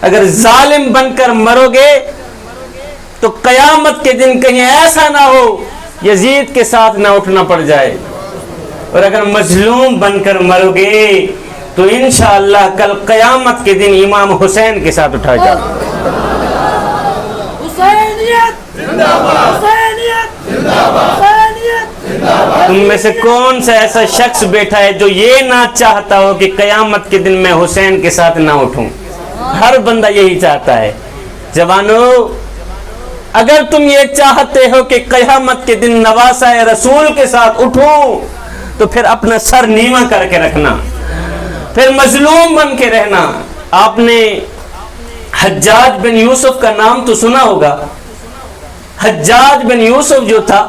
اگر ظالم بن کر مرو گے تو قیامت کے دن کہیں ایسا نہ ہو یزید کے ساتھ نہ اٹھنا پڑ جائے، اور اگر مظلوم بن کر مرو گے تو انشاءاللہ کل قیامت کے دن امام حسین کے ساتھ اٹھا جاؤ۔ حسینیت زندہ باد، حسینیت زندہ باد، حسینیت زندہ باد۔ تم میں سے کون سا ایسا شخص بیٹھا ہے جو یہ نہ چاہتا ہو کہ قیامت کے دن میں حسین کے ساتھ نہ اٹھوں؟ ہر بندہ یہی چاہتا ہے۔ جوانو، اگر تم یہ چاہتے ہو کہ قیامت کے دن نواسہ رسول کے ساتھ اٹھوں تو پھر اپنا سر نیواں کر کے رکھنا، پھر مظلوم بن کے رہنا۔ آپ نے حجاج بن یوسف کا نام تو سنا ہوگا۔ حجاج بن یوسف جو تھا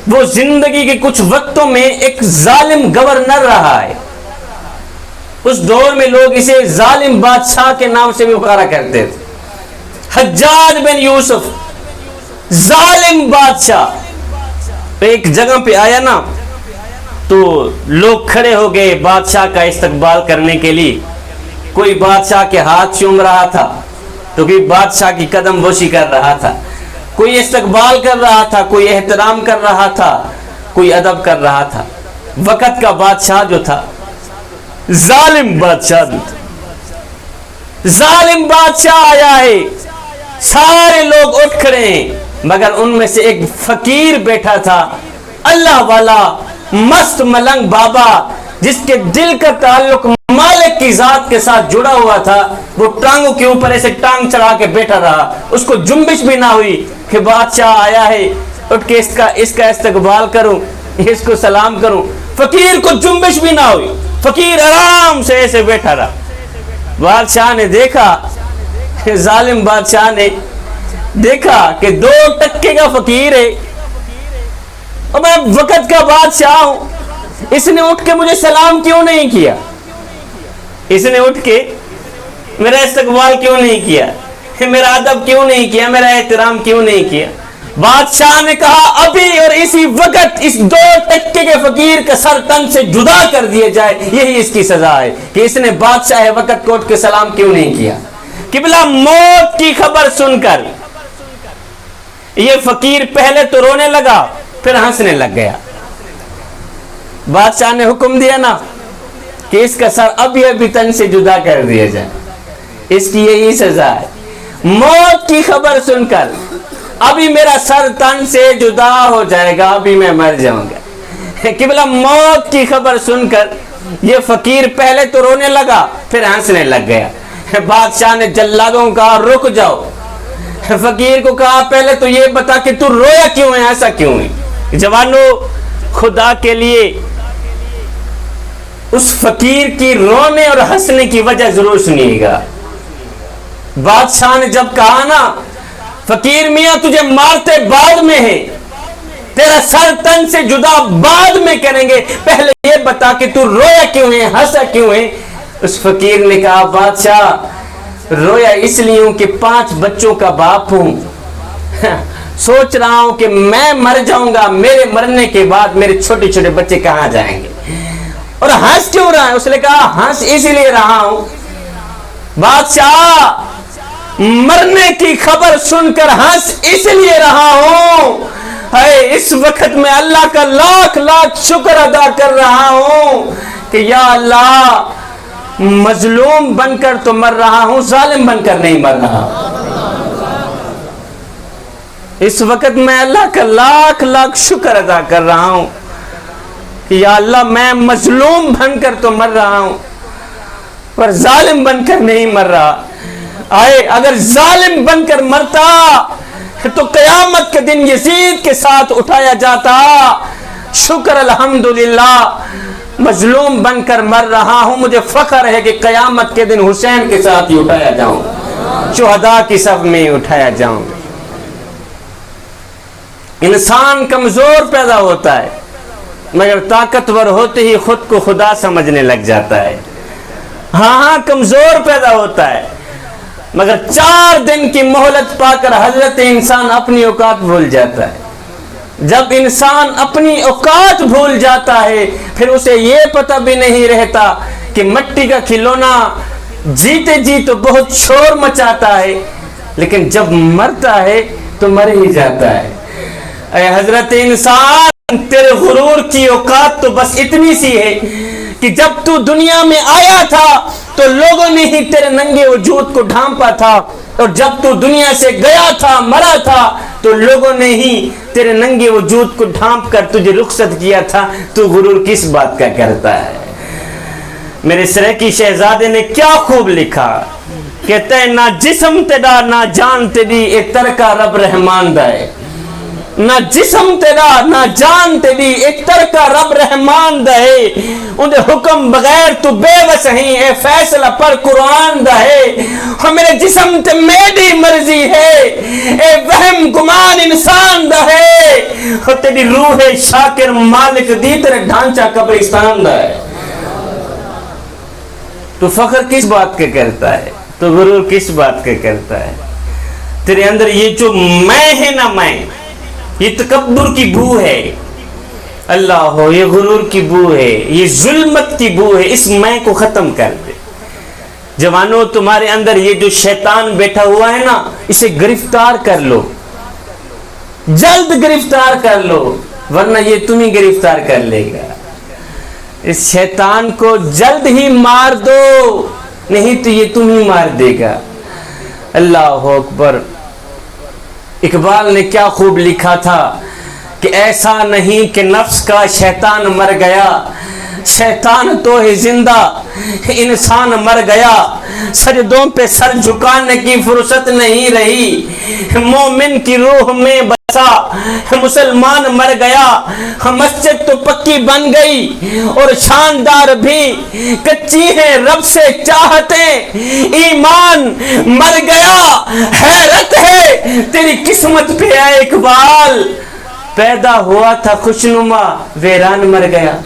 وہ زندگی کے کچھ وقتوں میں ایک ظالم گورنر رہا ہے۔ اس دور میں لوگ اسے ظالم بادشاہ کے نام سے بھی پکارا کرتے تھے۔ حجاج بن یوسف ظالم بادشاہ ایک جگہ پہ آیا نا تو لوگ کھڑے ہو گئے بادشاہ کا استقبال کرنے کے لیے۔ کوئی بادشاہ کے ہاتھ چوم رہا تھا تو کوئی بادشاہ کی قدم بوسی کر رہا تھا، کوئی استقبال کر رہا تھا، کوئی احترام کر رہا تھا، کوئی ادب کر رہا تھا۔ وقت کا بادشاہ جو تھا ظالم بادشاہ بھی تھا۔ ظالم بادشاہ آیا ہے، سارے لوگ اٹھ کھڑے ہیں، مگر ان میں سے ایک فقیر بیٹھا تھا، اللہ والا مست ملنگ بابا، جس کے دل کا تعلق مالک کی ذات کے ساتھ جڑا ہوا تھا۔ وہ ٹانگوں کے اوپر ایسے ٹانگ چڑھا کے بیٹھا رہا، اس کو جنبش بھی نہ ہوئی کہ بادشاہ آیا ہے اٹھ کے اس کا استقبال کروں، اس کو سلام کروں۔ فقیر کو جنبش بھی نہ ہوئی، فقیر آرام سے ایسے بیٹھا رہا۔ بادشاہ نے دیکھا، ظالم بادشاہ نے دیکھا کہ 2 ٹکے کا فقیر ہے اور میں وقت کا بادشاہ ہوں، اس نے اٹھ کے مجھے سلام کیوں نہیں کیا؟ اس نے اٹھ کے میرا استقبال کیوں نہیں کیا؟ میرا ادب کیوں نہیں کیا؟ میرا احترام کیوں نہیں کیا؟ بادشاہ نے کہا ابھی اور اسی وقت اس 2 ٹکے کے فقیر کا سر تن سے جدا کر دیا جائے، یہی اس کی سزا ہے کہ اس نے بادشاہ وقت کو اٹھ کے سلام کیوں نہیں کیا۔ قبلہ موت کی خبر سن کر یہ فقیر پہلے تو رونے لگا، پھر ہنسنے لگ گیا۔ بادشاہ نے حکم دیا نا کہ اس کا سر ابھی تن سے جدا کر دیا جائے، اس کی یہی سزا ہے۔ موت کی خبر سن کر ابھی میرا سر تن سے جدا ہو جائے گا، ابھی میں مر جاؤں گا۔ قبلہ موت کی خبر سن کر یہ فقیر پہلے تو رونے لگا، پھر ہنسنے لگ گیا۔ بادشاہ نے جلادوں کو کہا رک جاؤ۔ فقیر کو کہا پہلے تو یہ بتا کہ تو رویا کیوں ہے، ایسا کیوں ہے؟ جوانو، خدا کے لیے اس فقیر کی رونے اور ہنسنے کی وجہ ضرور سنیے گا۔ بادشاہ نے جب کہا نا فقیر میاں تجھے مارتے بعد میں ہے، تیرا سر تن سے جدا بعد میں کریں گے، پہلے یہ بتا کہ تو رویا کیوں ہے، ہنسا کیوں ہے؟ اس فقیر نے کہا بادشاہ رویا اس لیے ہوں کہ 5 بچوں کا باپ ہوں، سوچ رہا ہوں کہ میں مر جاؤں گا، میرے مرنے کے بعد میرے چھوٹے چھوٹے بچے کہاں جائیں گے۔ اور ہنس کیوں رہا ہے؟ اس نے کہا ہنس اس لیے رہا ہوں بادشاہ، مرنے کی خبر سن کر ہنس اس لیے رہا ہوں، اس وقت میں اللہ کا لاکھ لاکھ شکر ادا کر رہا ہوں کہ یا اللہ مظلوم بن کر تو مر رہا ہوں، ظالم بن کر نہیں مر رہا۔ اس وقت میں اللہ کا لاکھ لاکھ شکر ادا کر رہا ہوں کہ یا اللہ میں مظلوم بن کر تو مر رہا ہوں پر ظالم بن کر نہیں مر رہا۔ اگر ظالم بن کر مرتا تو قیامت کے دن یزید کے ساتھ اٹھایا جاتا۔ شکر الحمدللہ مظلوم بن کر مر رہا ہوں، مجھے فخر ہے کہ قیامت کے دن حسین کے ساتھ ہی اٹھایا جاؤں، شہداء کی صف میں اٹھایا جاؤں۔ انسان کمزور پیدا ہوتا ہے مگر طاقتور ہوتے ہی خود کو خدا سمجھنے لگ جاتا ہے۔ ہاں کمزور پیدا ہوتا ہے مگر 4 دن کی مہلت پا کر حضرت انسان اپنی اوقات بھول جاتا ہے۔ جب انسان اپنی اوقات بھول جاتا ہے پھر اسے یہ پتہ بھی نہیں رہتا کہ مٹی کا کھلونا جیتے جی تو بہت شور مچاتا ہے، لیکن جب مرتا ہے تو مر ہی جاتا ہے۔ اے حضرت انسان، تیرے غرور کی اوقات تو بس اتنی سی ہے کہ جب تو دنیا میں آیا تھا تو لوگوں نے ہی تیرے ننگے وجود کو ڈھانپا تھا، اور جب تو دنیا سے گیا تھا، مرا تھا، تو لوگوں نے ہی تیرے ننگے وجود کو ڈھانپ کر تجھے رخصت کیا تھا۔ تو غرور کس بات کا کرتا ہے؟ میرے سریکی شہزادے نے کیا خوب لکھا، کہتا ہے نہ جسم تیرا نہ جان تیری، ایک ترکا رب رحمان دائے۔ نہ جسم تیرا نہ جان تیری، ایک ترکا رب رحمان دہے، انہیں حکم بغیر تو بے وس ہیں، اے فیصلہ پر قرآن دہے۔ ہاں میرے جسم تے میری مرضی ہے، اے وہم گمان انسان دہے، ہاں تیری روح شاکر مالک دی، تیرے ڈھانچہ قبرستان دہے۔ تو فخر کس بات کے کرتا ہے؟ تو غرور کس بات کے کرتا ہے؟ تیرے اندر یہ جو میں ہے نا، میں، یہ تکبر کی بو ہے، اللہ ہو، یہ غرور کی بو ہے، یہ ظلمت کی بو ہے، اس میں کو ختم کر دے۔ جوانوں، تمہارے اندر یہ جو شیطان بیٹھا ہوا ہے نا، اسے گرفتار کر لو، جلد گرفتار کر لو، ورنہ یہ تمہیں گرفتار کر لے گا۔ اس شیطان کو جلد ہی مار دو، نہیں تو یہ تمہیں مار دے گا۔ اللہ اکبر۔ اقبال نے کیا خوب لکھا تھا کہ ایسا نہیں کہ نفس کا شیطان مر گیا، شیطان تو ہے زندہ، انسان مر گیا، سجدوں پہ سر جھکانے کی فرصت نہیں رہی، مومن کی روح میں بسا مسلمان مر گیا، مسجد تو پکی بن گئی اور شاندار بھی کچی ہے رب سے چاہتے، ایمان مر گیا، حیرت ہے تیری قسمت پہ اے اقبال، پیدا ہوا تھا خوشنما ویران مر گیا۔